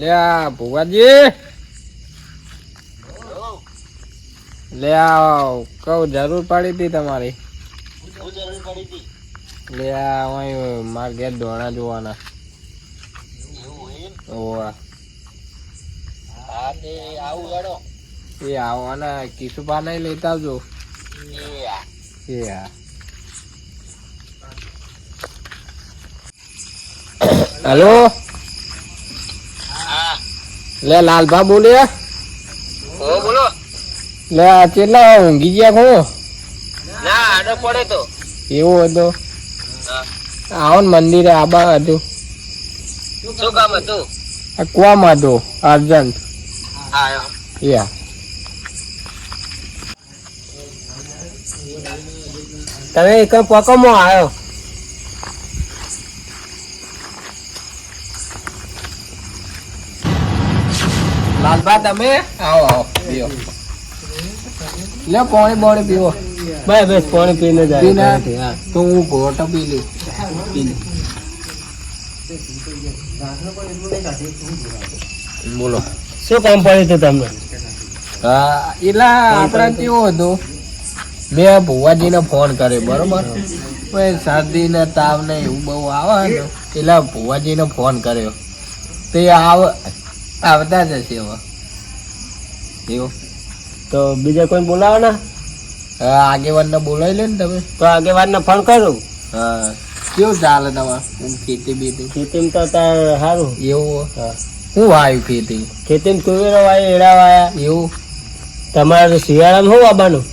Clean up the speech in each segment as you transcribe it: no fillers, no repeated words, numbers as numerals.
લે આ ભુવાજી લે આ કહું જરૂર પડી હતી તમારી. લે આ માર ઘેર દોણા જોવાના. એ આવવાના કિશુભા નહીં લેતા આવજો. હેલો લે લાલભા બોલે. બોલો. લે આ કેટલા ઊંઘી ગયા ખો? ના આડો પડે તો એવું હતું. આવો ને મંદિરે આબા હતું. શું કામ હતું? કોમ હતું અર્જન્ટ. યા તમે એક પોકોમાં આવ્યો. લાલભા તમે આવો આવો પીઓ. લે પાણી બોણી પીવો. બસ બસ પાણી પીને જાય તો હું ઘોટો પી લઉં. બોલો શું કામ પડ્યું હતું તમને? હા એટલે આપડા કેવું હતું, મેં ભુવાજીને ફોન કર્યો બરોબર. શરદી ને તાવ ને એવું બહુ આવે ને એટલે ભુવાજીને ફોન કર્યો તે આવતા જ હશે હવે. એવું તો બીજા કોઈ બોલાવો ને. આગેવાન ને બોલાવી લે ને તમે. તો આગેવાન ને ફોન કરું. હા કેવું ચાલે તમારે ખેતી બેતી? ખેતીમાં તો સારું. એવું શું વાયું ખેતી? ખેતીમાં તુવેરો વાય એડા વાયા. એવું તમારે શિયાળામાં શું વાવવાનું?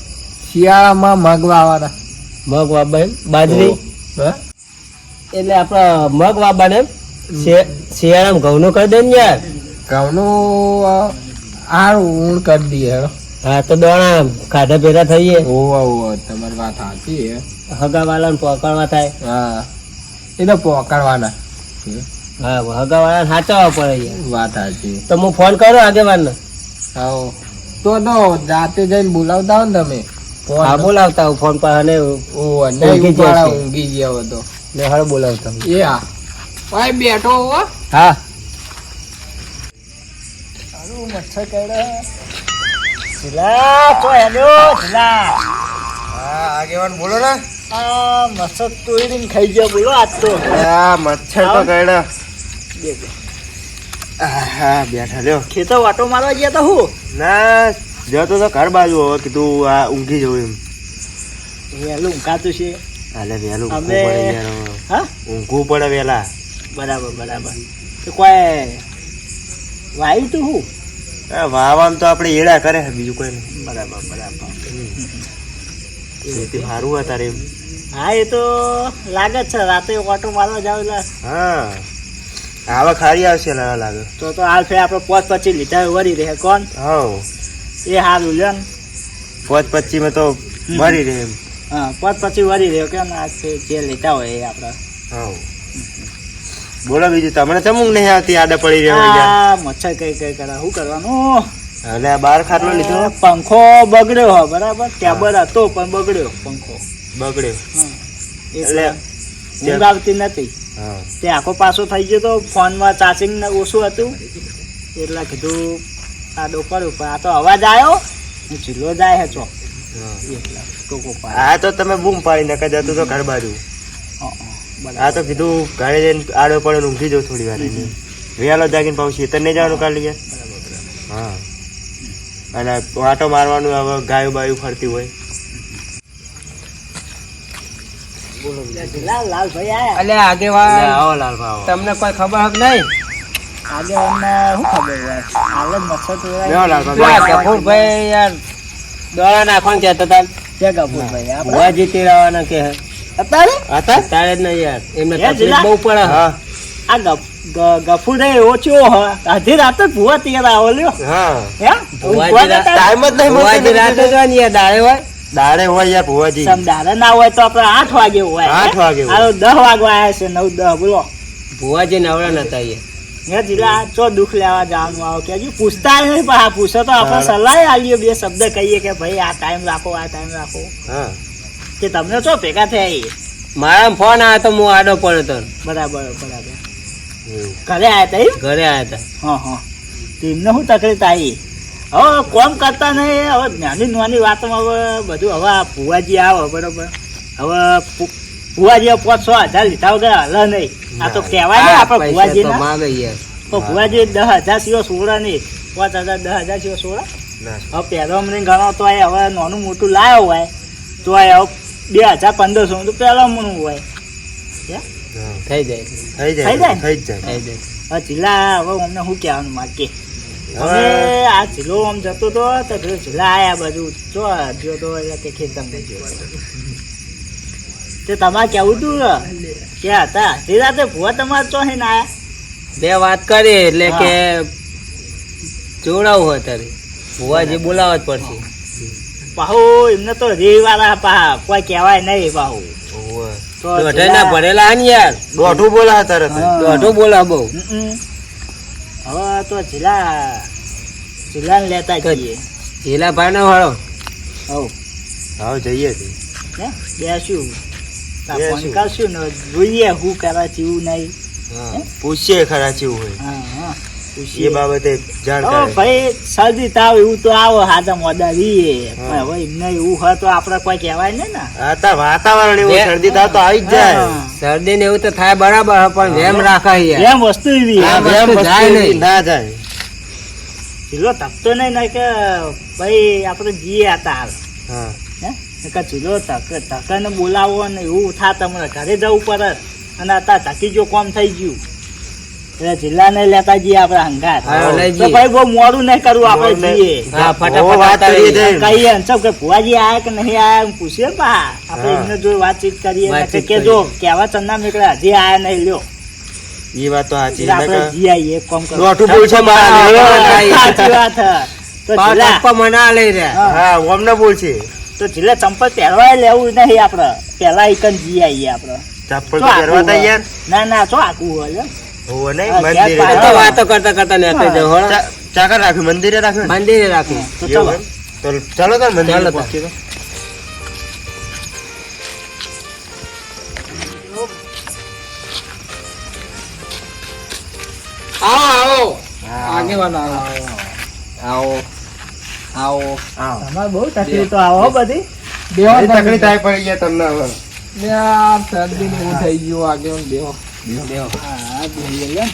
શિયાળામાં મગ વાવવાના. મગ વાવવા એમ? બાજરી એટલે આપડે મગ વાવવાના એમ? શિયાળામાં ઘઉંનું કરી દે ને યાર. ઘઉંનું સારું ઊણ કરી દઈએ. હા તો દોણા ખાધા ભેગા થઈએ. તમારી વાત સાચી. હગાવાલા ને પકડવા થાય. હા એ તો પકડવાના. હા હગાવાલા ને સાચવવા પડે. વાત સાચી. તો હું ફોન કરું આગેવાન ને. હા તો જાતે જઈને બોલાવતા હો ને તમે. હા બોલાવતા હું ફોન પર. અને ઊંઘી ગયો હતો ને હવે બોલાવતા હું. એ હા ભાઈ બેઠો હો. હા મચ્છર કર્યા. આગેવાન બોલો ને. મચ્છર તોડીને ખાઈ ગયા બોલો આજ તો. મચ્છર તો કર્યા. હા બેઠા લ્યો. ખેતર વાટો મારવા ગયા તા હું. ના જતો તો ઘર બાજુ. હવે કીધું આ ઊંઘી જવું એમ. વહેલું ઊંઘાતું છે. હાલે વહેલું અમે ઊંઘવું પડે વહેલા. બરાબર બરાબર. તો કોઈ વાયુ તું હું? વાવામાં તો આપણે એડા કરે બીજું કોઈ નહીં. બરાબર બરાબર. ખેતી સારું હતા એમ. હા એ તો લાગે જ છે. રાતે ઓટો મારવા જાવ એટલે. હા આવા ખારી આવશે લાગે. તો હાલ ફેર આપણે 5-25 લીધા વળી રહે કોણ. હા એ સારું લે ને. 5-25 માં તો ભરી રહે એમ. હા 5-25 વળી રહ્યો કેમ જે લેતા હોય એ આપણે. હા બોલો બીજું. તમને ચમ ઊંઘ નહીં આવતી? આડા પડી રહ્યો. મચ્છર કઈ કઈ કરે શું કરવાનું? એટલે બાર ખાટલો લીધો. પંખો બગડ્યો હો બરાબર. ટેબલ હતો પણ બગડ્યો પંખો. બગડ્યો એટલે ઊંઘ આવતી નથી. તે આખો પાછો થઈ ગયો તો ફોનમાં ચાર્જિંગ ઓછું હતું એટલે કીધું આડો પડ્યું. પણ આ તો અવાજ આવ્યો ચીલો જાય હે ચો. આ તો તમે બૂમ પાડી નાખા જતું તો ઘર બાજુ. આ તો કીધું ઘરે જઈને આડો પડે ઊંઘી જાઉં થોડી વાર. વહેલો જાગીને પાછું ખેતર નહીં જવાનું કાઢી ગયા. હા અને આટો મારવાનું. હવે ગાયો બાયું ફરતી હોય. તમને કોઈ ખબર હક નહીં? આગેવાન શું ખબર હોય? ગફુરભાઈ યાર દોડા નાખવાનું કહેતા હતા. ગફુરભાઈ ભુવાજી તેડાવાના કે અત્યારે જ નહીં યાર. એમને તકલીફ બહુ પડે. આ ગફુરભાઈ ઓછો અડધી રાતે ભુવા તેડા આવો લ્યો. ટાઈમ જ નહીં. ભુવાજી રાતે જ હોય ને યાર. દાડે હોય. દાડે હોય યાર ભુવાજી. દાડે ના હોય તો આપડે 8 વાગે હોય. 8 વાગે 10 વાગવા આવ્યા છે. 9-10 બોલો. ભુવાજી નવરા નતા યાર. જીલા ચો દુઃખ લેવા જવાનું આવો કે હજુ પૂછતા નહીં. પણ આ પૂછો તો આપણે સલાહ આલીએ. 2 શબ્દ કહીએ કે ભાઈ આ ટાઈમ રાખો આ ટાઈમ રાખો. કે તમને ચો ભેગા થયા? મારા ફોન આવ્યો તો હું આડો પડ્યો તો. બરાબર બરાબર. ઘરે આયા તા એમ? ઘરે આયા હતા. હા હા તેમને શું તકલીફ આવી હવે કોમ કરતા નહીં હવે નાની નાની વાતમાં હવે બધું હવે આ ભુવાજી આવે બરોબર હવે ભુવાજી 500,000 લીધા વગર હલે નહીં આ તો કહેવાય ને આપણે ભુવાજી પૈસા તો માંગે યાર. તો ભુવાજી 10,000 સિવાય સોળા નહીં 5,000 10,000 સિવાય સોળા હવે પહેલો મને ગણો તો આ હવે નાનું મોટું લાવ્યો હોય તો આ હવે 2,000 1500 તો પહેલો મનું હોય થઈ જાય. થઈ જાય ને? થઈ જાય. હવે જિલ્લા હવે અમને શું કહેવાનું માગે હવે આ જિલ્લો આમ જતો તો પેલો જિલ્લા આયા બધું જો તો એટલે કે ખેતરમાં ગયો તે તમારે કેવું તું કે હતા તે રાતે ભુવા તમારે ચો હે ને આયા બે વાત કરી એટલે કે જોડાવું હોય તારે ભુવાજી બોલાવવા જ પડશે. પાહુ એમને તો રે વાળા પા કોઈ કહેવાય નહીં પાહુ તો દોઢેના ભરેલા ને યાર. દોઢું બોલા તરત જ. હા. દોઢું બોલા બહુ. હવે તો જિલ્લા ને લેતા જઈએ ઢીલા ભાઈ નો વાળો. હવ હા જઈએ છીએ. ને બેસ્યું ફોન બેસ્યું. કરશું ને જોઈએ શું કરે છે એવું નહીં હા. પૂછીએ ખરા કેવું હોય હા હા એ પૂછીએ. બાબતે જાણ હવે કરે. ભાઈ શરદી તાવ એવું તો આવો હાથા મોડા રહીએ હા. હવે એમને એવું હોય તો આપણે કોઈ કહેવાય નહીં ને આ તાર વાતાવરણ એવું બે- શરદી તાવ તો આવી જ જાય. હા. શરદી ને એવું તો થાય બરાબર પણ વેમ રાખાય યાર. એમ વસ્તુ એવી આ આમ વસ્તુ વસ્તુ જાય એવી નહીં. ના જાય. ચીલો તપતો નહીં ને કે ભાઈ આપણે જઈએ આ તાર હા હે કે ચીલો તકને બોલાવો ને એવું થા તમારે ઘરે જવું પડે અને અત્યારે ધકી જો કોમ થઈ ગયું એટલે જિલ્લાને લેતા જઈએ આપણે હંગાત હા, લઈ તો જઈએ. ભાઈ બહુ મોડું નહીં કરવું આપણે મોડું નહીં. જઈએ હા બહુ ફટાફટ વાત આવતા કરીએ રહીએ. છે. કહીએ ને સબ કે ભુવાજી આયા કે નહીં આયા એમ પૂછીએ ને પા આપણે હા. એમને જો વાતચીત કરીએ ને વાતચીત કે જો કેવા ચંદા નીકળે હજી આયા નહીં લ્યો એ વાત તો સાચી. એટલે આપણે નકર જઈ આવીએ એક કામ કરો દોઢું બોલ છે મારા. હા. સાચી વાત છે. તો પાવ જિલ્લા ટપ્પા મના લઈ રહ્યા. હા. હા ઓમ ના બોલ છે. તો છેલ્લે ચંપલ પહેરવાય લેવું નહીં આપણે પેલા એક જ જઈ આવીએ આપણે ચપ્પલ તો તો પહેરવા આખું તા હોય. યાર. ના ના તો આખું હોય હોવો નહીં હા, મંદિરે. ક્યાંક તો હા. વાતો કરતા કરતા નીકળી જાઓ, હો. ચાકર રાખ્યું મંદિરે રાખ્યું ને? મંદિરે રાખી. તો ચલો એવું એમ? તો ચાલો તાર મંદિરે ચાલો તાર. પહોંચીએ તો. આવો હા. આગેવાન આવો આવો આવો આવો. તમારે બહુ તકલીફ તો આવો હો બધી બેહો એ તકલીફ થાય પડી ગયા તમને હવે. યાર શરદી ને એવું થઈ ગયું આગેવાન બેહો બેહો. હા જોઈએ લે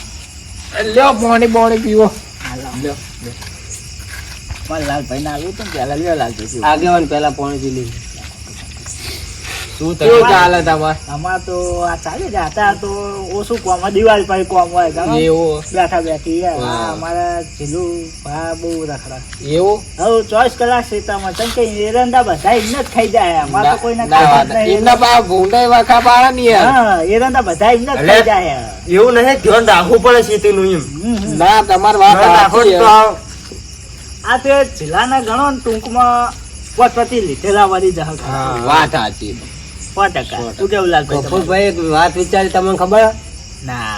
લ્યો પાણી પાણી પીવો હાલો લ્યો મારે લાલભાઈ ના આવ્યું તો પેલા લ્યો લાલભાઈ આગેવાન પેલા પોણી પી લીધી. શું કેવું થયું? ચાલે તમારે અમાર તો આ ચાલે છે અત્યારે તો ઓછું કોમ હોય, દિવાળી પછી કોમ હોય જાણો? એવું બેઠા બેઠી યાર. હા. હા અમારા જીલું ભા બહુ રખડા એવું હવે 24 કલાક શેતામાં છે કે એરંડા બધા એમને જ ખાઈ જાય અમારે તો કોઈને ના, ખાવા જ ના, નહીં. એમના પા ભૂંડાઈ વાખા પાડે ને યાર હા એરંડા બધા એમને જ અલે. ખાઈ જાય એવું નહીં ધ્યાન રાખવું પડે ખેતીનું એમ. ના તમારી વાત ધ્યાન રાખો સાચી તો છે. આવ. આ તે જિલ્લાના ગણો ને ટૂંકમાં પોતપતિ લીધેલા વાળી જહાજ હા. વાત સાચી 100%. શું કેવું લાગે તમારે? ગફુરભાઈ એક વાત વિચારી તમને ખબર? ના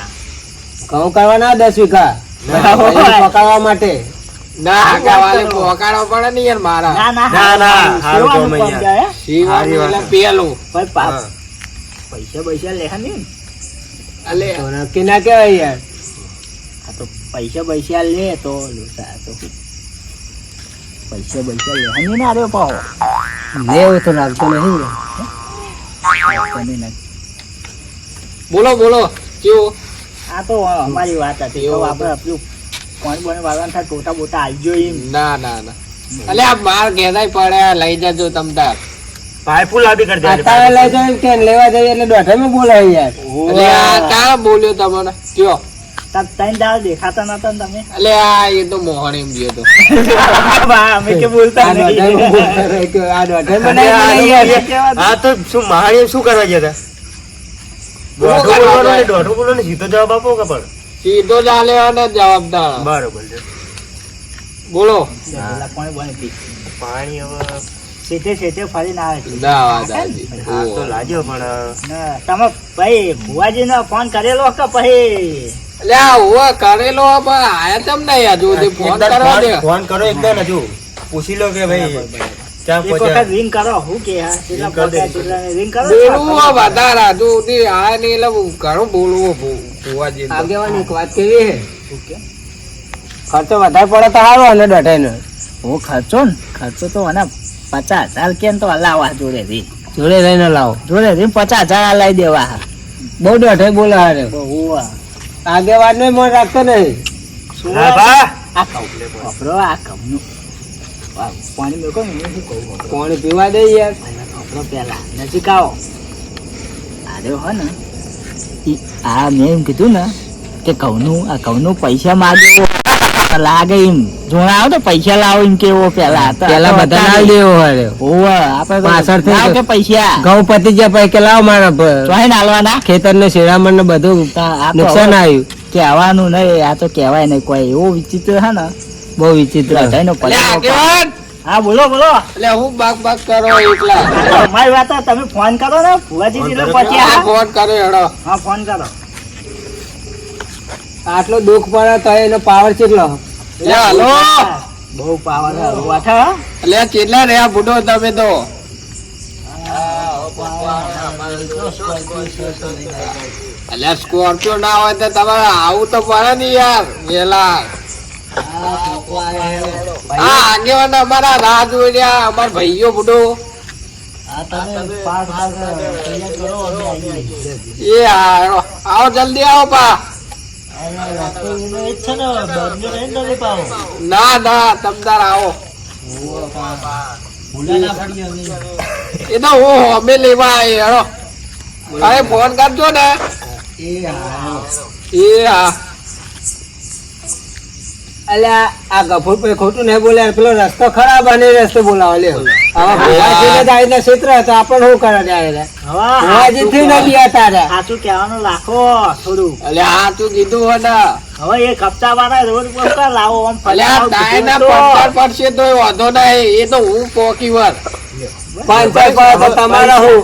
ઘઉં કરવાના 10 વીઘા ના. ભાઈને પકાવવા માટે. ના આગેવાને પોકાડવા પડે ને યાર મારા ના ના ના, ના, હારું, હારું સેવાનું કામ કામ અહીંયા. જાય, હે? શિવાનું સારી એટલે પેલું ભાઈ પાપ હા. પૈસા પૈસા લેહા નહીં ને. અલે તો નક્કી ના કહેવાય યાર. આ તો પૈસા લે તો લોસા તો પૈસા લેહા નહીં ને આર્યો પાહો લેવું તો લાગતો નહીં ને. તમે ને. બોલો બોલો કેવું આ તો અમારી વાત હતી તો એવું આપણે આપણું કોણ બોને વાળવાનું થાય ટોટા બોટા આવજો એમ ના ના ના અલે આ માર ઘેરાય પડે લઈ જજો તમ તાર પાઇપો લાંબી કરી દે. અત્યારે લઈ જાવ એમ કે લેવા જઈએ એટલે દોઢેમાં બોલાય યાર. અલે આ કાં બોલ્યો તમને કયો તાર ત્રણ દાળ દેખાતા નતા ને તમે અલે આ એ તો મોહન એમ ગયો તો બા, અમે કે બોલતા આ દોઢેમાં નહીં બોલતા રહે કે આ દોઢેમાં અરે નહીં આ બોલાય યાર. આ તો શું મહાદેવ શું કરવા ગયા હતા? દોઢું કરવા બોલવાનું જાય? નહીં, દોઢું બોલવાનું નહીં, સીધો જવાબ આપો કે પણ સીધો જ આલે અને જવાબદાર બરોબર છે. બોલો પેલા કોણ બોને પી પાણી હવે સેટે ફરીને આવે છે ના વાત સાચી. આ તો લાગ્યો પણ ના, તમે ભાઈ ભુવાજી નો ફોન કરેલો કે પછી અલે આ હુઆ કરેલો પણ આયા તમ નહીં હજુ સુધી ફોન કરવા દે ફોન કરો એકદમ હજુ પૂછી લો કે ભાઈ ક્યાં એક વખત પહોંચ્યા ring કરો હું કે હા કેટલા ring કરી દે. પહોંચ્યા કેટલાને ring કરો બોલવું વધારે આજુ સુધી આ નહીં એટલે ઘણું બોલવું ભુવાજી આગેવાની એક વાત કેવી હે શું કે? ખર્ચો વધારે પડે તો સારો અને દોઢાઈનો હું ખર્ચો ને ખર્ચો તો મને 50,000 કેમ તો હલાવા જોડે રી જોડે લઈને લાવો જોડે રી 50,000 હલાઈ દેવા બહુ દોઢાઈ બોલે હારે બહુ આગેવાન નો મન રાખતો નહીં હા બા આ કહું ખબરો આ કમનું પાણી મેકો ને હું શું કહું પાણી પીવા દે યાર ખબરો પેલા નજીક આવો અરે હો ને આ મેં એમ કીધું ને કે ઘઉંનું પૈસા માગ્યો લાગે એમ જોણા આવો તો પૈસા લાવો એમ કેવો પેલા પેલા બધા ના દેવો હારે આપણે પાછળથી લાવો કે પૈસા ઘઉં પતી ગયા પછી કે લાવો મારા ચોહી નાલવાના ખેતર ને શેરામણ ને બધું નુકસાન આવ્યું કહેવાનું નહીં આ તો કહેવાય નહીં કોઈ એવો વિચિત્ર છે ને બહુ વિચિત્ર બધાયનો આગેવાન હા બોલો એટલે હું બાગ કરો એકલા અમારી વાત આ તમે ફોન કરો ને ભુવાજી જીલો પછી આ ફોન કરે હેડો હા ફોન કરો આટલો દુઃખ પડે તો એનો પાવર કેટલો લે હાલો બહુ પાવર વાઠા એટલે કેટલા રહ્યા બુડો તમે તો એટલે સ્કોર્પિયો ના હોય તો તમારે આવું તો પડે ને યાર વેલા હા આગેવાન અમારા રાહ જોઈ રહ્યા અમારા ભાઈઓ બુડો એ હા આવો જલ્દી આવો પા ના ના તમતાર આવો એ તો હું અમે લેવા હેડો અરે ફોન કરજો ને એ હા અલ્યા આ ગફુર ભાઈ ખોટું નહીં બોલે પેલો રસ્તો ખરાબ અને રસ્તે બોલાવો લે આવા ભુવાજીને જ આવીને ક્ષેત્ર તો આપણે શું કરે જાય ભુવાજી થી ન ગયા તારે સાચું કહેવાનું લાખો થોડું એટલે હા તું કીધું હોય ને હવે એ કપચા વાળા રોજ બોલતા લાવો આમ એટલે આ ડાયના પંચર પડશે તો વાંધો નહીં એ તો હું પોકી વાર 500 પડે તો તમારે શું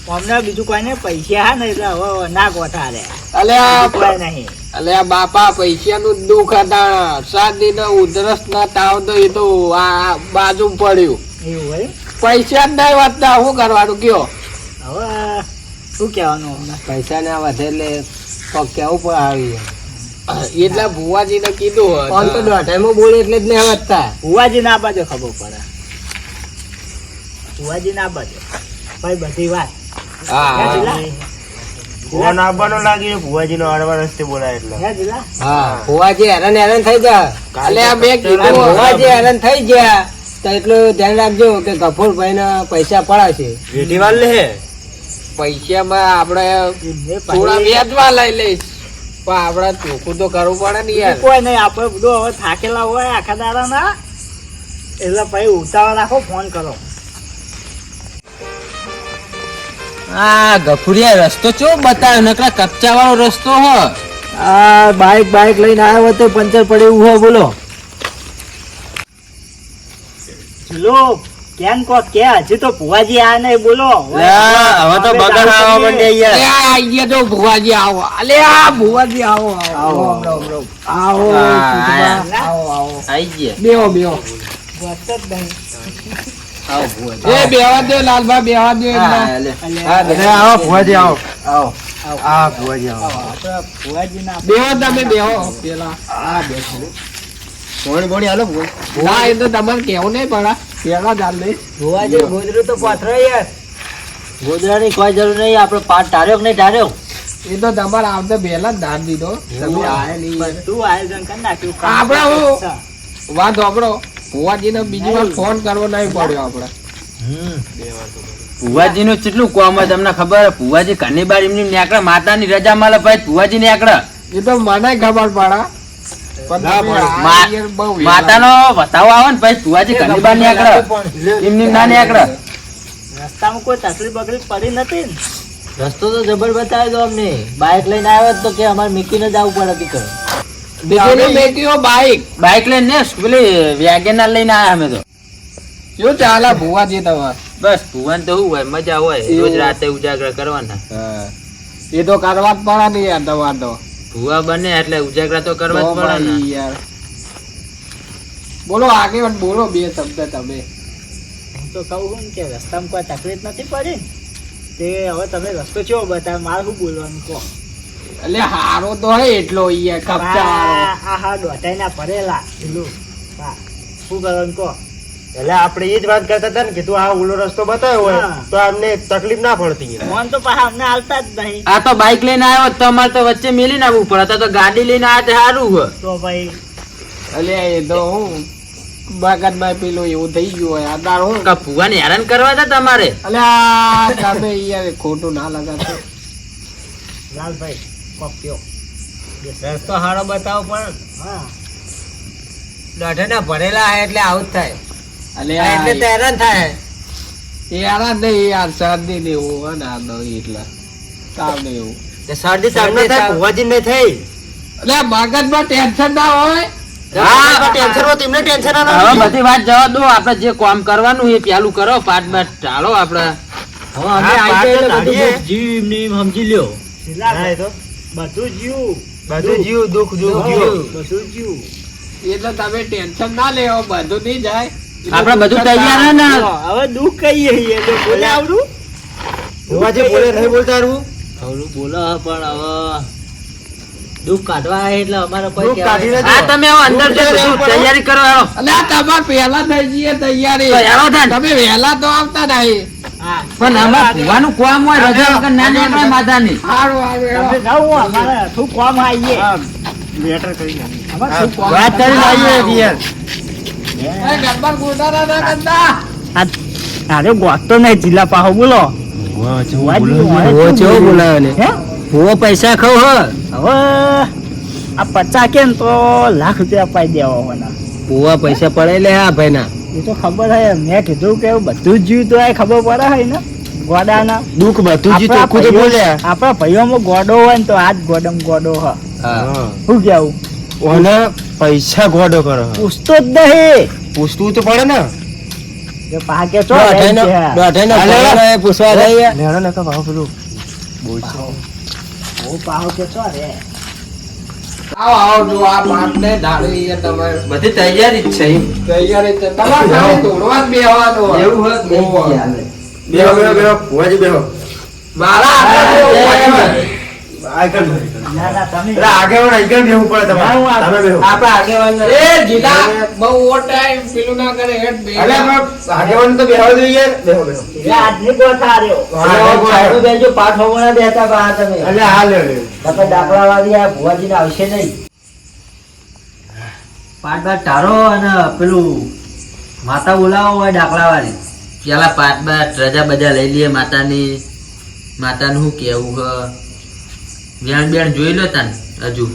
અમને બીજું કોઈ ને પૈસા હા ને એટલે હવે ના ગોઠા રે એટલે આ કોઈ નહીં એટલે આ બાપા પૈસાનું દુઃખ હતા 7 દિન ઉધરસ ના તાવ તો એ તો આ બાજુ પડ્યું એવું હોય પૈસા જ નહીં વધતા શું કરવાનું કયો હવે શું કહેવાનું અમને પૈસા ના વધે એટલે પગ કેવું પણ આવી એટલે ભુવાજી ને કીધું ફોન તો દોઢાઈમાં બોલે એટલે જ નહીં વધતા ભુવાજી ના બાજુ ખબર પડે ભુવાજી ના બાજુ ભાઈ બધી વાત હા ફોન આવવાનો લાગે ભુવાજી નો અડવા રસ્તે બોલાય એટલે હે જીલા હા ભુવાજી હેરાન થઈ ગયા એટલે આ મેં અને કીધું ભુવાજી હેરાન થઈ ગયા તો એટલું ધ્યાન રાખજો કે ગફુરભાઈ ના પૈસા પડાશે વેઠી વાળ લે પૈસામાં આપણે થોડા વ્યાજમાં લઈ લઈશ પણ આપણે ચોખ્ખું તો કરવું પડે ને યાર કોઈ નહીં આપણે બધું હવે થાકેલા હોય આખા દાડા ના એટલે ભાઈ ઉતાવળ રાખો ફોન કરો આ ગફુરિયા રસ્તો ચો બતાવ્યો નકરા કપચા વાળો રસ્તો હો આ બાઈક લઈને આવ્યો હોય તો પંચર પડ્યું હોય બોલો ચલો કેમ કો કે હજી તો ભુવાજી આ નહીં બોલો હવે તો બગાડ આવવા માંડે અલે આ આઈએ તો ભુવાજી આવો અલે આ ભુવાજી આવો આવો આવો આઈ ગયા બેહો બેહો એ બેહવા દે લાલભા બેહવા દે આવો ભુવાજી આવો આવો આ ભુવાજી આવો ભુવાજી ના બેહો તમે બેહો પેલા આ બેઠો બોણી હાલો ના એ તો તમારે કેવું નહીં પડા પેલા ચાલ દે ભુવાજી ગોદરું તો પાથરો યાર ગોદરાની કોઈ જરૂર નહીં આપણે પાઠ ટાર્યો કે નહીં ટાર્યો એ તો તમારે આવતા પહેલા જ દાન દીધો તમે આયા નહીં બધું આયોજન કરી નાખ્યું આપણે હું વાત સાંભળો ભુવાજીને બીજી વાર ફોન કરવો નહીં પડ્યો આપણે ભુવાજી નું કેટલું કોમ હોય તમને ખબર ભુવાજી ઘરની બાર એમની નીકળે માતાની રજા મળે ભાઈ ભુવાજી નીકળે એ તો મને ખબર પડા પણ તમે આ યાર બહુ વેલા. માતાનો વતાવો આવે ને ભાઈ ભુવાજી ઘરની બાર નીકળે એમની ના નીકળે રસ્તામાં કોઈ તકલીફ બકલીફ પડી નથી ને રસ્તો તો જબર બતાવ્યો તો અમને બાઇક લઈને આવ્યો તો કે અમારે મીકીને જ આવવું પડે તીકર તમે મેક્યો બાઈક બાઇક લઈને ને પેલી વેગેનાર લઈને આવ્યા અમે તો શું ચાલે ભુવાજી તમારે બસ ભુવન તો શું હોય મજા હોય રોજ રાતે ઉજાગરા કરવાના એ તો કરવા જ પડે ને યાર તમારે તો ભુવા બને એટલે ઉજાગરા તો કરવા જ પડે ને યાર બોલો આગેવાન બોલો બે શબ્દ તમે તો કહું છું ને કે રસ્તામાં કોઈ તકલીફ નથી પડી ને તે હવે તમે રસ્તો કેવો બતાવે મારે શું બોલવાનું કહો એટલે હારો તો હે એટલો યાર કપચા આ દોટાઈ ના ભરેલા પેલું હા શું કરવાનું કહો એટલે આપણે એ જ વાત કરતા હતા ને કે તું આ ઓલો રસ્તો બતાવ્યો હોય હા. તો અમને તકલીફ ના પડતી ફોન તો પાછા અમને હાલતા જ નહીં આ તો બાઇક લઈને આવ્યો તો તમારે તો વચ્ચે મેલી નાખવું પડે તો ગાડી લઈને આ તે સારું હોય તો ભાઈ એટલે એ તો હું બાગાતમાં પેલું એવું થઈ ગયું હોય આદાર હું ભુવાને હેરાન કરવા હતા તમારે એટલે આ તમે યાર ખોટું ના લગાડતો લાલભાઈ કોક કયો રસ્તો સારો બતાવો પણ હા દોઢેના ભરેલા હે એટલે આવું જ થાય એટલે એટલે તો હેરાન થાય યાર નહીં યાર શરદી ને એવું હોય ને આ દવા એટલે તાવ ને એવું શરદી તમને થાય ભુવાજી ને થઈ એટલે મગજમાં ટેન્શન ના હોય ટેન્શન હોય તેમને ટેન્શન ના હવે બધી વાત જવા દો આપણે જે કામ કરવાનું એ પેલું કરો પાટ બાટ ટાળો આપણે હવે અમે હા, આવી પાટ જાય તો એટલે બધું ટાળીએ. જીવ ને એમ સમજી લ્યો શિલાભાઈ, તો બધું જીવ બધું જીવ દુઃખ દુઃખ જીવ. જીવ બધું જીવ એટલે તમે ટેન્શન ના લેવો બધું નહીં જાય આપણે બધું તૈયાર હે ને હવે દુઃખ કહીએ એટલે બોલે આવડું ભુવાજી બોલે નહીં બોલતા રહું થોડું બોલો પણ હવે દુઃખ કાઢવા આવે એટલે અમારે દુઃખ કાઢીને જ આ તમે હવે અંદર જો બધું તૈયારી કરો હેરો એટલે આ તમારે પહેલા થઈ જઈએ તૈયારી તો હેરો થાય ને. તમે વહેલા તો આવતા નહીં હા પણ અમારે ભુવાનું કામ હોય રજા વગર ના નીકળે માથાની સારું સારું તમે હેડો. જાઓ અમારે શું કામ આવીએ લેટર કરીને અમારે શું કામ વાત કરીને આવીએ પિયર એ ગબ્બર ગુડારા ના કરતા અરે ગોતો નહીં જિલ્લા પાહો બોલો હે ભુવો પૈસા ખાવ હો હવે આ 50 કે ને તો લાખ રૂપિયા અપાઈ દેવા હોવાના ભુવા પૈસા પડે લે આ ભાઈ ના એ તો ખબર હે મેં કીધું કે બધું જ જીવ તો આ ખબર પડે હે ને ગોડાના દુઃખ બધું જી આપણા ચોખ્ખું તો ભાઈઓ- બોલ્યા આપણા ભાઈઓમાં ગોડો હોય ને તો આજ ગોડમ ગોડો હ શું કેવું ઓને પૈસા ગોડો કરો પૂછતો જ નહીં પૂછવું તો પડે ને કે પાકે ચો પૂછવા લેણો ને તો ભાવ પેલું ઓ પાહો કે ચો રે આવો આવો જો આ પાટ ને ઢાળી એ તમારે બધી તૈયારી જ છે તૈયારી છે તમારે ખાલી તોડવા જ બેહવાનું હોય. એવું હોય તો ઓહો. બેહો બેહો બેહો ભુવાજી બેહો મારા હાથમાં બહુ હોય. આગળ ના ના તમે એટલે આગેવાન આગળ બેહવું પડે ના, હું તમારે તમે બેહો આપણા આગેવાન એ જીલા બહુ ટાઈમ પેલું ના કરે હેડ બે અલે પણ આગેવાન તો બેહવા જોઈએ બેહો બેહો એટલે આજની ગોઠા રહ્યો પાઠ હોવાના દેતા બા તમે અલે હા લે લે દાખલા વાળી આ ભુવાજીને આવશે નહીં પાટ બાટ ટાળો અને પેલું માતા બોલાવો હોય દાખલા વાળી પેલા પાટ બાટ રજા બજા લઈ લઈએ માતાની માતાનું શું કેવું હ વ્યાણ બેણ જોઈ લો તાન હજુ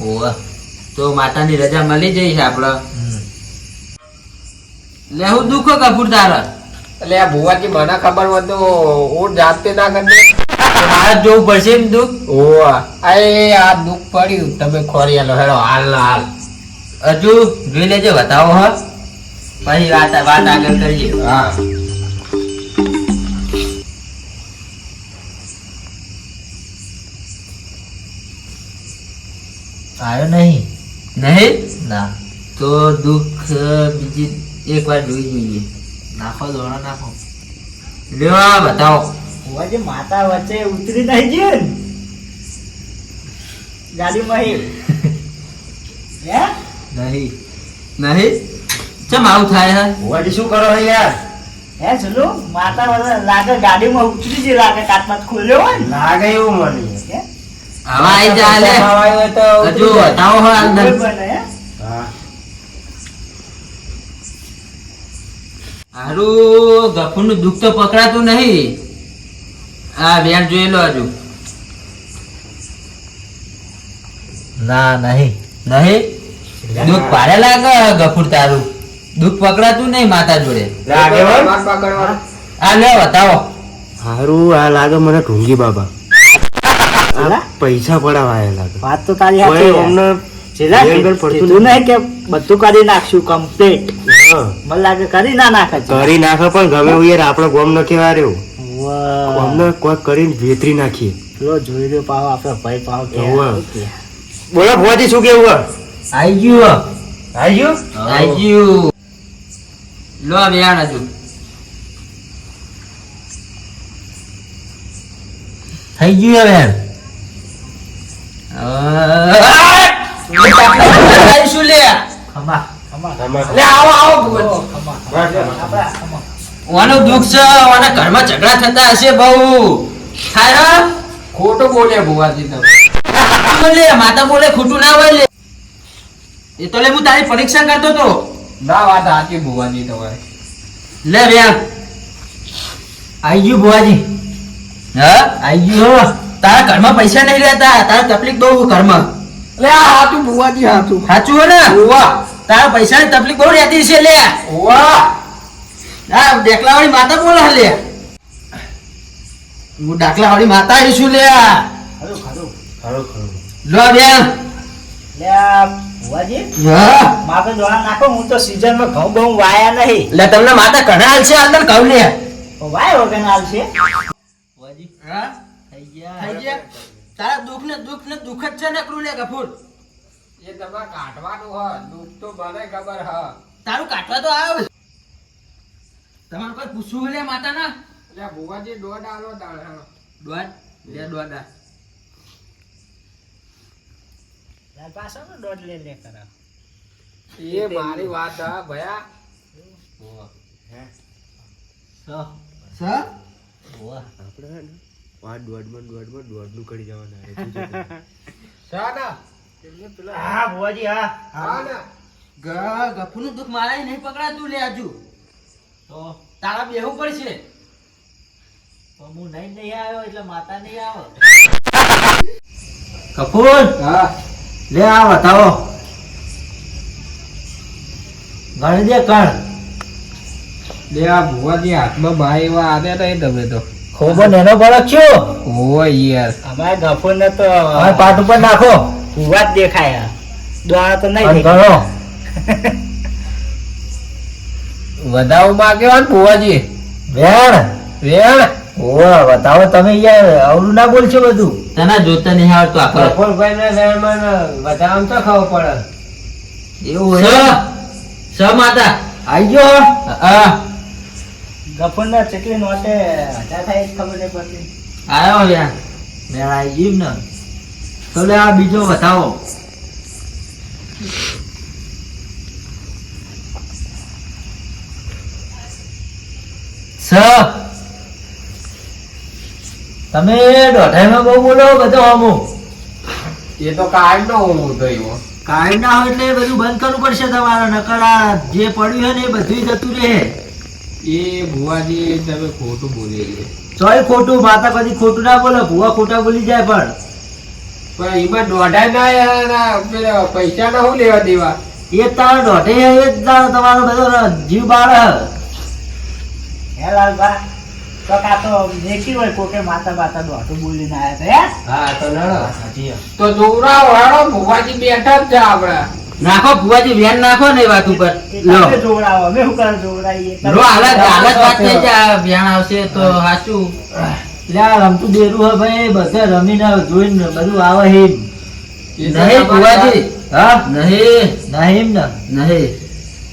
ઓવા તો માતાની રજા મળી જઈ છે આપડે લેવું દુખો કપૂર તારા એટલે આ ભુવાજી મને ખબર હોય તો હું જાતે ના કરી દે. હાથ જોવું પડશે એમ દુઃખ ઓવા આ દુઃખ પડ્યું તમે ખોરી આલો હેડો હાલ ના હાલ હજુ જોઈ લેજો બતાવો હ પછી વાત આગળ કરીએ હા આવ્યો નહીં નહીં ના તો દુઃખ બીજી એક વાર જોઈ જોઈએ નાખો દોડો નાખો લ્યો આ બતાવો જે માતા વચ્ચે ઉતરી નહીં ગયું ને ગાડીમાં હે નહીં નહીં ચમ આવું થાય હે ભુવાજી શું કરો છો યાર હે ચલો માતા વચ્ચે લાગે ગાડીમાં ઉતરી જે લાગે કાચમાં ખોલ્યો હોય ને લાગે એવું મને હે? હવે આઈ જા લે હજુ બતાવો હ અંદર કોઈ બને, હે? હા હારું ગફુરનું દુઃખ તો પકડાતું નહીં આ વેણ જોઈ લો હજુ ના નહીં નહીં દુઃખ ભારે લાગે ગફુર તારું દુઃખ પકડાતું નહીં માતા જોડે આગેવાન માર પકડવાનું. આ લે બતાવો હારું આ લાગે મને ઢુંગી બાબા હાલા? પૈસા પડાવાયા લાગે વાત તો તારી કોઈ સાચી છે. અમને છેલ્લા વેણ પડતું કીધું નહીં કે બધું કરી નાખશું કમ્પ્લીટ હા. મને લાગે કરી ના નાખે છે. કરી નાખે પણ ગમે એવું યાર આપણો ગોમ ન કેવા રહ્યો વાહ. ગોમને કોઈ કરીને વેતરી નાખીએ પેલો જોઈ રહ્યો પાવ આપણે ભાઈ પાવ કે હોવે. કે. બોલો ભુવાજી શું કેવું આઈ ગયું આવી ગયું આઈ ગયું લો આ વેણ હજુ થઈ ગયું વેણ શું લે ખમા લે આવો આવો ભુવાજી. ઓનું દુઃખ છે ઓના ઘરમાં ઝઘડા થતા હશે બહુ થાય હે? ખોટું બોલ્યા ભુવાજી તમે. બોલે માતા બોલે ખોટું ના હોય લે એ તો લે હું તારી પરીક્ષા કરતો તો ના વાત સાચી ભુવાજી તમારી. લે વેણ આવી ગયું બુવાજી હા આવી ગયું તારા ઘરમાં પૈસા નહીં રહેતા તારા તકલીફ બહુ ઘરમાં લે આ હાચું ભુવાજી હાચું. સાચું હે ને ઓવા તારા પૈસાની તકલીફ બહુ રહેતી છે લે ઓવા હા દેખલાવાળી માતા બોલે લે હું દાખલાવાળી માતા આવી છું લે ખરું લો બેન લે આ બુવાજી હા માથે દોડા નાખો હું તો સીઝનમાં ઘઉં બહુ વાયા નહીં લે તમને માતા ઘણા હાલ છે અંદર કહું લે વાય વગર હાલ છે હા થઈ ગયા થઈ ગયા તારા દુઃખ ને દુઃખ જ છે ને કરું લે ગફુર એ તમારે કાઢવાનું હ દુઃખ તો મને ખબર હ. તારું કાઢવા તો આવ્યો તમારે કોઈ પૂછવું લે માતા ના લે ભુવાજી દોઢ આલો તાણે હ. દોડ લે દોડા પાછો ને દોઢ લે કરા એ મારી વાત હ ભયા. સ આપણે દોડનું કરી જવાના શાના? હા બુવાજી હા હા ને? ગફુર નું દુઃખ મારા નહીં પકડાતું લે હજુ તો તારા બેહવું પડશે હું નહીં આવ્યો એટલે માતા નહીં આવે કપૂર હા લે આ બતાવો ગણી દે કણ લે આ ભુવાજી હાથમાં બાય એવા આવ્યા હતા એ તમે તો. ખોબો નેનો બળક્યો ઓય યાર અમારે ગફુર ને તો હવે પાટ ઉપર નાખો ભૂવા જ દેખાય દોડા તો નહીં અને દેખાય. ગણો વધાવ માંગ્યો ને ભુવાજી. વેણ વેણ ઓવા બતાવો તમે યાર આવડું ના બોલશો બધું તને જોતા નહીં આવડતું આખો કપૂરભાઈ ને વેણમાં વધાવ તો ખાવું પડે. એવું હોય સ માતા આઈ ગયો હા ગફુર ને ચેટલી નોટે હજાર થાય એ જ ખબર નહીં પડતી આવ્યો યાર મેળ આવી ગયું ને તો લે આ બીજો બતાવો સ તમે દોઢાઈમાં બહુ બોલો બધો અમુક એ તો કાઢ નો હું થયું. કાંઈ ના હોય એટલે બધું બંધ કરવું પડશે તમારે નકર આ જે પડ્યું છે ને એ બધું જતું રહે એ ભુવાજી તમે ખોટું બોલી ગયા. ચોય ખોટું માતા કદી ખોટું ના બોલે ભૂવા ખોટા બોલી જાય પણ પણ એમાં દોઢાઈ ના યાર પેલા પૈસા ના હું લેવા દેવા. એ તારા દોઢે એ જ તમારો બધો જીવ બાળ હે લાલભા તો કાં તો દેખી હોય કોકે માતા બાતા દોઢું બોલીને આવ્યા હા તો લડો. હતા તો જોવરાવ હાડો ભુવાજી બેઠા જ છે આપડા. નાખો ભુવાજી વેન નાખો ને એ વાત ઉપર લો જોવડાવો અમે શું કરે જોવડાવીએ લો હાલત વાત થઈ જાય વેણ આવશે તો સાચું લે આ રમતું દેરું હે ભાઈ બધા રમીને જોઈને બધું આવે હિમ એ તો નહીં ભુવાજી હા નહીં નહીં ને નહીં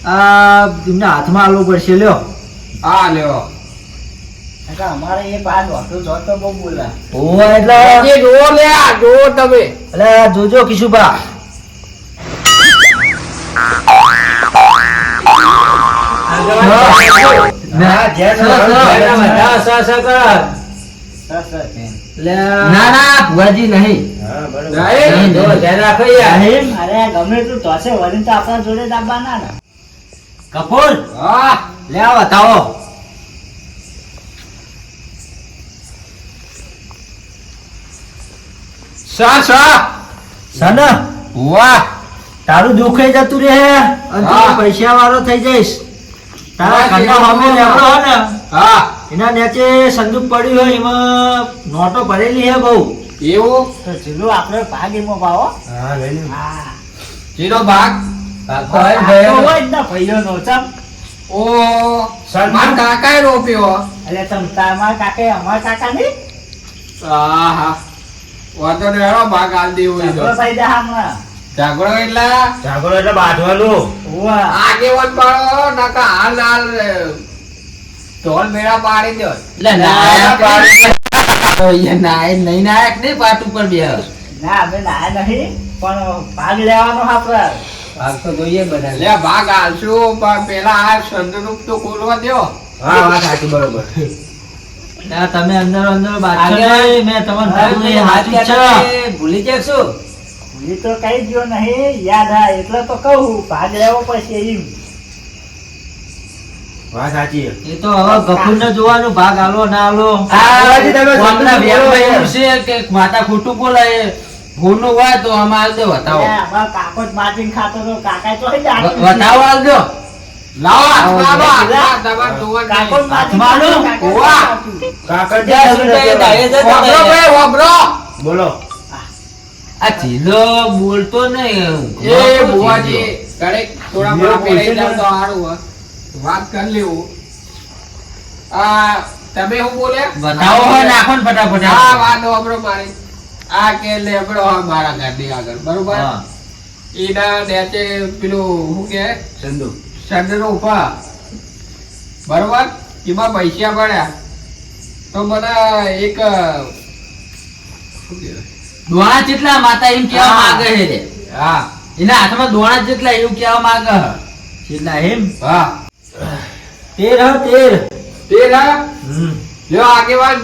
આ તમને હાથમાં આલવું પડશે લ્યો હા લ્યો. અમારે એ પાર દોઢું જોત તો બહુ બોલા ઓવા એટલે ભુવાજી જુઓ લે આ જુઓ તમે. એટલે જોજો કિશુભા ના ના ભુવાજી નહીં નહીં, જો ધ્યાન રાખો યાર અરે ગમે એટલું તોસે વળીને તો આપણા જોડે દાબા ના ને કપૂર હા લે આવો બતાવો સના વાહ તારું દુઃખ જતું રહે અને તું હા. પૈસા વાળો થઈ જઈશ તારા વાહ, ઘરના સામે લેવડો હોય ને હા એના નીચે સંદૂક પડ્યું હોય એમાં નોટો ભરેલી હે બહુ એવું તો જીલું આપણે ભાગ એમાં પાવો હા લઈ લ્યો. હા જીનો ભાગ આ તો હોય જ ને ભાઈઓનો ચમ ઓ સલમાન કાકાએ રોપ્યો. એટલે તમ તમારા કાકે અમારા કાકા નહીં આહા વાતો ને હેડો ભાગ આલ દેવો એ તો. ઝઘડો થઈ જાય હમણાં. ઝઘડો એટલે ઝાગરો એટલે બાંધવાનું. ઉવ્વ. આગેવાન પાડો નકા હાલ હાલ ઢોલ મેળા પાડી દો. એટલે નાયક અહીંયા નાયક નહીં નાયક નહીં પાટ ઉપર બે ના અમે નાયા નહીં પણ ભાગ લેવાનો આપડે. ભાગ તો જોઈએ બધા લે ભાગ આલશું પણ પેલા આ સંદરૂપ તો ખોલવા દ્યો. હા વાત સાચી બરોબર. ના, તમે અંદર અંદર બાદશાહ આગળ નહીં, મેં તમને કહ્યું એ સાચું જ છે. ભૂલી જશો ભૂલી તો કઈ ગયો નહીં યાદ હા એટલે તો કહું ભાગ લેવો પછી એમ. વાત સાચી. એ તો હવે ગફુરને જોવાનું ભાગ આલો ના આલો. ભુવાજી તમે ગામના સંતોષ વ્યાપમાં બોલો. એવું છે કે માતા ખોટું બોલે એ ભૂલનું હોય તો આમાં આલ દો બતાવો. અરે અમારો કાકો જ માટીને ખાતો તો કાકા તો હઈ જાય. બતાવો આલ દો. લાવો આવો, હાથમાં લે. આલો, તમારે જોવાનું કાકો જ નહીં. માટીને હાથમાં ખાતો, આલો. કાકા ઓવા. ખાતું. કાકા જ્યાં સુધી એ દાડે જતો વાપરો રહે. ભાઈ, વાપરો. બોલો. આ ચીલો બોલતો નહીં. એ બુવાજી ઘડીક થોડા ઘણા પેરાઈ જાવ તો સારું હો. વાત કરી લેવું. આ તમે શું બોલ્યા? બતાવો હો, નાખો ને ફટાફટ. હા, વાત વાપરો મારી. આ કે લેબડો હા મારા ઘરની આગળ બરોબર. હા. એના નીચે પેલું શું કે ચંદુ. સંડનો ઉભા બરોબર. એમાં પૈસા પડ્યા તો મને એક શું કહેવાય? દોણા જેટલા માતા એમ કેવા હા. માંગે છે રે. હા એના હાથમાં દોણા જેટલા એવું કેવા માંગે છે. જેટલા એમ હા 13 તે ના જો આગેવાન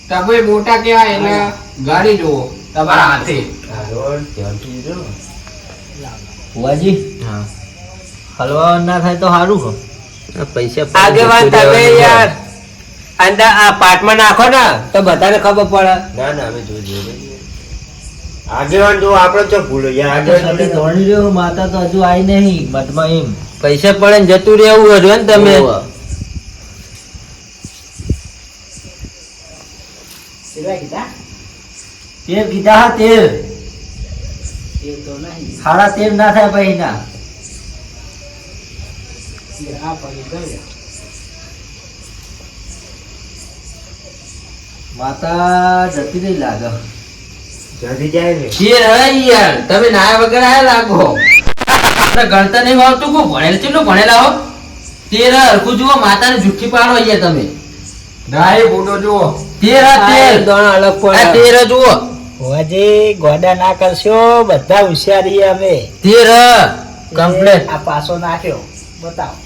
તમે મોટા કહેવાય એટલે ગાડી જુઓ તમારા હાથે. ફુવાજી હલવા ના થાય તો સારું હો. પૈસા આગેવાન તમે યાર અંદર આ પાટમાં નાખો ને તો બધાને ખબર પડે. ના ના અમે જોઈએ. આગેવાન જો આપણે તો ભૂલો યાર. આગેવાન તમને દોડી રહ્યો માતા તો હજુ આવી નહીં મતમાં એમ પૈસા પડે ને જતું રહેવું હતું ને તમે. કેટલા કીધા? 13 કીધા હા 13. એ તો નહીં. 13.5 ના થાય પછી ના. આ પડી ગયો. માતા જતી રહી લાગે. જલ્દી જાય ને. યાર તમે નાયા વગર આયા લાગો. આપણે ગણતર નહીં આવતું કો ભણેલ કેટલું ભણેલા હો. 13 હરખું જુઓ માતાને જુઠ્ઠી પાડો અહીંયા તમે. ના એ ફોટો જુઓ. 13 દોણા અલગ પડે. 13 જુઓ. હોવાજી ગોડા ના કરશો બધા હોશિયારી અમે. 13 કમ્પ્લીટ. આ પાછો નાખ્યો બતાવો.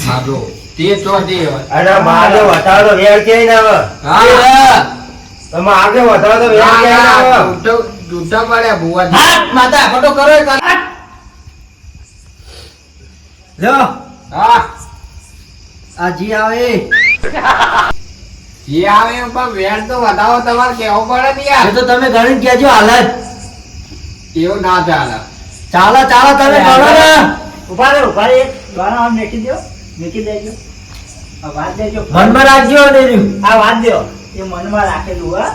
હા જો તે ચોથી હોય. અરે માગે વટાડો વેર કે ના આવે. હા તમે આગે વટાડો વેર કે ના આવે. જૂઠા પડ્યા ભુવાજી. હાથ માતા ફોટો કરો એક હાથ. લો હા આ જી આવે જે આવે એમ પણ વેર તો વધાવો તમારે કેવું પડે ને એ યાર. તો તમે ગણીને કહેજો હાલત. એવું ના ચાલે. ચાલો ચાલો તમે ગણો ને. ઉભા રહો ઉભા રહો. એક દોણા આમ મેકી દો મેકી દેજો. આ વાત દેજો. મનમાં રાખજો ને રહ્યું. આ વાત દો એ મનમાં રાખેલું હા.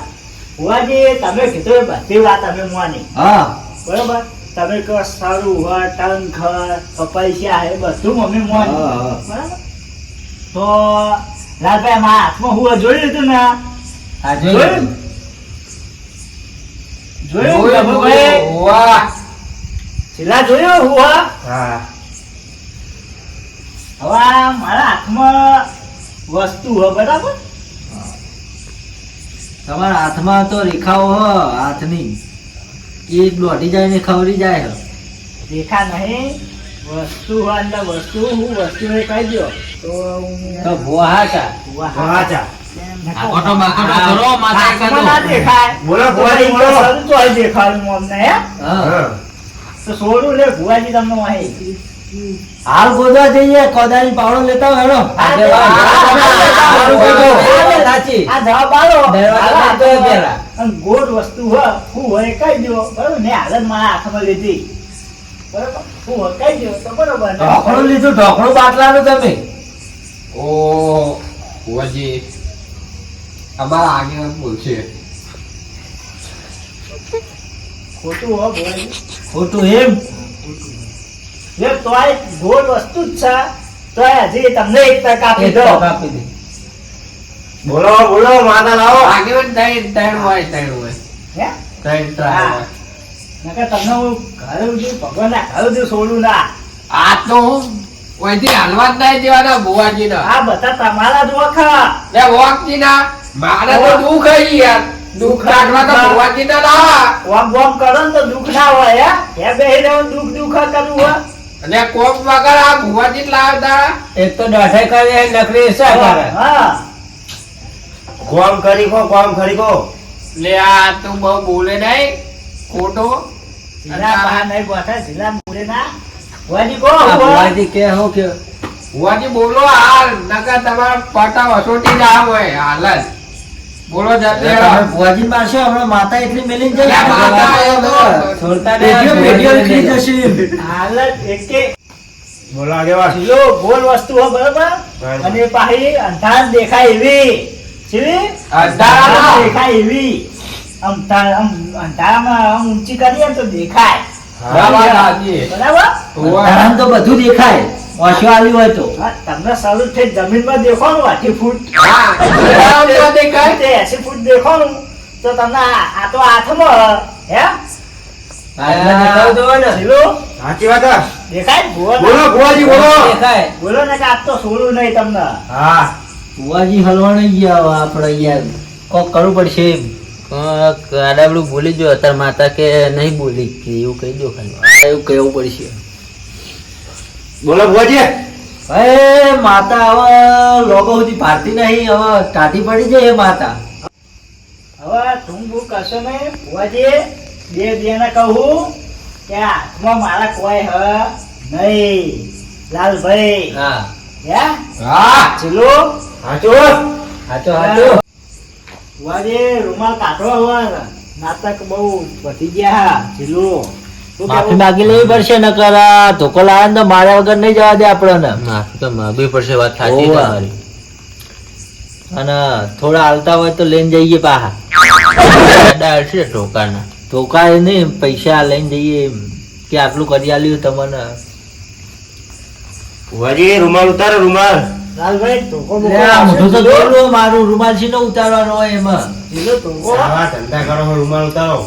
હોવાજી તમે કીધું એ બધી વાત અમે માની હા બરોબર. તમે કહો સારું હોય ટંખર પૈસા એ બધું અમે માની હા, હા. બરાબર. તો લાલભાઈ મારા હાથમાં હું જોઈ લીધું ને આ જોયું. જોયું ગભુભાઈ? વાહ છેલ્લા જોયું હું હા. હા. હવે આ મારા હાથમાં વસ્તુ હોય બરાબર. તમારા હાથમાં તો રેખાઓ હ હાથની એ દોઢી જાય ને ખવરી જાય હ. દેખા નહીં વસ્તુ હોય અંદર વસ્તુ હું વસ્તુ એ કહી દો તો હું તો ભૂવા હાચા. વાચા. આકોટો બાકોટો કરો માતા હાથમાં ના એકાદો. દેખાય. બોલો ભુવાજી બોલો. સારું તો અહીં દેખાડું અમને હે. હા. હા. તો છોડું લે ભુવાજી તમને વાહી. હાલ ગોદવા જઈએ કોદાળી પાવડો લેતા હોય હેડો. હારું કીધું. સાચી. આ જવાબ આલો. દરવાજા બંધ કરો પહેલા. અને ગોળ વસ્તુ હોય હું હોય કહી દો બરોબર. મેં હાલ જ મારા હાથમાં લીધી બરોબર. હું હોય કહી દો તો બરોબર. ઢોકળું લીધું ઢોકળું બાટલાનું તમે. ઓ ભુવાજી અમારા આગેવાન બોલશે. ખોટું હો ભુવાજી. ખોટું એમ. એ તોય ગોળ વસ્તુ જ છે તોય હજી તમને 1% એક આપી દો. ટક આપી દે. બોલો બોલો માતા લાવો આગેવાન ત્રણ હોય હે ત્રણ હા. નકર તમને હું ઘરે ઉઠી ભગવાનના ઘરે ઉઠી છોડું ના. આ તો ઓયથી હાલવા જ નહીં દેવાના ભુવાજીના. આ બધા તમારા જ વખત. લે વોકજીના મારે તો દુઃખ હઈ યાર. દુઃખ કાઢવા તો ભુવાજીના ના. વોમ વોમ કરો ને તો દુઃખ ના હોય હે બેહી રહેવું દુઃખ દુઃખ કરવું હોય. અને કોમ વગર આ ભુવાજી જ લાવતા. એક તો દોઢે કરે નકરી શું કરે હા કોમ કરી કો કોમ કરી કો લે આ તું બહુ બોલે નહીં ખોટો. જીલા બહાર નહીં ગોઠા જીલા મૂળે ના વાજી કો આ ભુવાજી કે હું કે ભુવાજી બોલો હાલ નકર તમારા પટા વસોટી જ આ હોય હાલ જ. બોલો જલ્દી તમે હેડો. ભુવાજી મારશો હમણાં માતા એટલી મેલી લે માતા એ તો છોડતા પેઢીઓ પેઢીઓ નીકળી જશે હાલત એકે બોલો આગેવાન કિલો ગોલ વસ્તુ હોય બરાબર અને પાછી અંધાર દેખાય એવી કેવી અંધારામાં. દેખાય એવી આમ અંધારામાં આમ ઊંચી કરીએ ને તો દેખાય બરાબર હાજી. બરાબર ધરમ તો બધું દેખાય ઓછો આલ્યું હોય તો હા, તમને શરૂ થઈ જમીનમાં દેખવાનું 80 ફૂટ હા અંધારામાં તો દેખાય. તે 80 ફૂટ દેખવાનું તો તમને આ તો હાથમાં હે આગળ દેખાવ તો હોય ને કિલો સાચી વાત હે. દેખાય બોલો બોલો ભુવાજી બોલો દેખાય બોલો ને કે આજ તો છોડું નહીં તમને હા ભુવાજી હલવાણ ગયા હવે આપણે યાર કોક કરવું પડશે એમ આડાબડું બોલી જો અત્યારે માતા કે નહીં બોલી કે એવું કહી દો ખાલી એવું કહેવું પડશે બોલો ભુવાજી ભાઈ માતા હવે લોકો સુધી ભારતી નહીં હવે ટાટી પડી જાય એ માતા હવે તું બુક કરશો ને ભુવાજી બે ને કહું કે હાથમાં મારા કોઈ હ નહીં લાલભાઈ હા હે હા ચલો હાચું હાચો હાચો ભુવાજી રૂમાલ કાઢો હવે નાટક બહુ વધી ગયા ચલો માફી માગી લેવી પડશે નકર આ ધોકો લાવે ને તો માર્યા વગર નહીં જવા દે આપણને માફી તો માગવી પડશે વાત સાચી તમારી અને થોડા હાલતા હોય તો લઈને જઈએ પાહા છે ધોકાના ધોકા એ નહીં પૈસા લઈને જઈએ એમ કે આટલું કરી આલ્યું તમને ભુવાજી રૂમાલ ઉતારો રૂમાલ લાલભાઈ ધોકો લે, આ મોઢું તો જોયેલું મારું રૂમાલ છે ને ઉતારવાનો હોય એમાં ચલો ધોકો આવા ધંધા કરો છો, રૂમાલ ઉતારો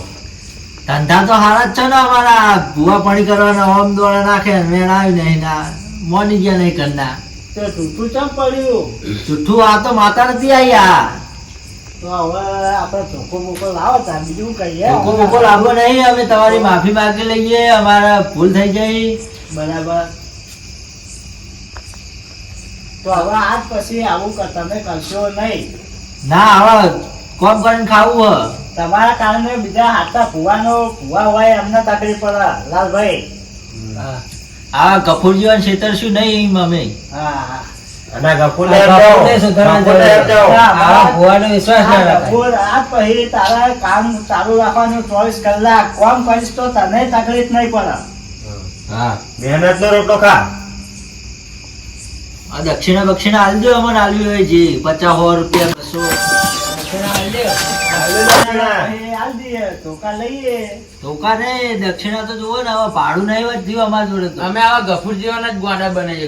ધંધા તો હારા જ છે ને અમારા ભૂવા પાણી કરવાના ઓમ દોડા નાખે ને મેળ આવી નહીં ના મોની ગયા નહીં કરના તો ટૂંકું ચમ પડ્યું જુઠ્ઠું આ તો માતા નથી આયા તો હવે આપણે ધોકો બોકો લાવો તાર બીજું કહીએ ધોકો બોકો લાવવો નહીં અમે તમારી માફી માંગી લઈએ અમારા ભૂલ થઈ ગઈ બરાબર તો હવે આજ પછી આવું તમે કરશો નહીં ના હવે કોમ કરીને ખાવું તમારા કારણે બીજા હાથા ભૂવા હોય એમને તકલીફ પડે લાલભાઈ હ આ કપૂરજીવન છેતર શું નહીં અમે હા અને ગફુરને આ આપજો. ગફુરને સુધારવા ગફુરને જરૂર. આપજો. આવા ભૂવાનો વિશ્વાસ ના રાખાય. કપૂર, આજ પછી તારા કામ ચાલુ રાખવાનું 24 કલાક કોમ કરીશ તો તને તકલીફ નહીં પડે હા મહેનતનો રોટલો ખા આ દક્ષિણા બક્ષિણા આલજો અમને આલ્યું હોય જે 50 રૂપિયા 200 પછી આલ દઈએ ધોકા લઈએ ધોકા ને દક્ષિણા તો જુઓ ને હવે ભાડું નહીં વધ્યું અમારા જોડે તો અમે આવા ગફુર જેવાના જ ગોડા બનાવીએ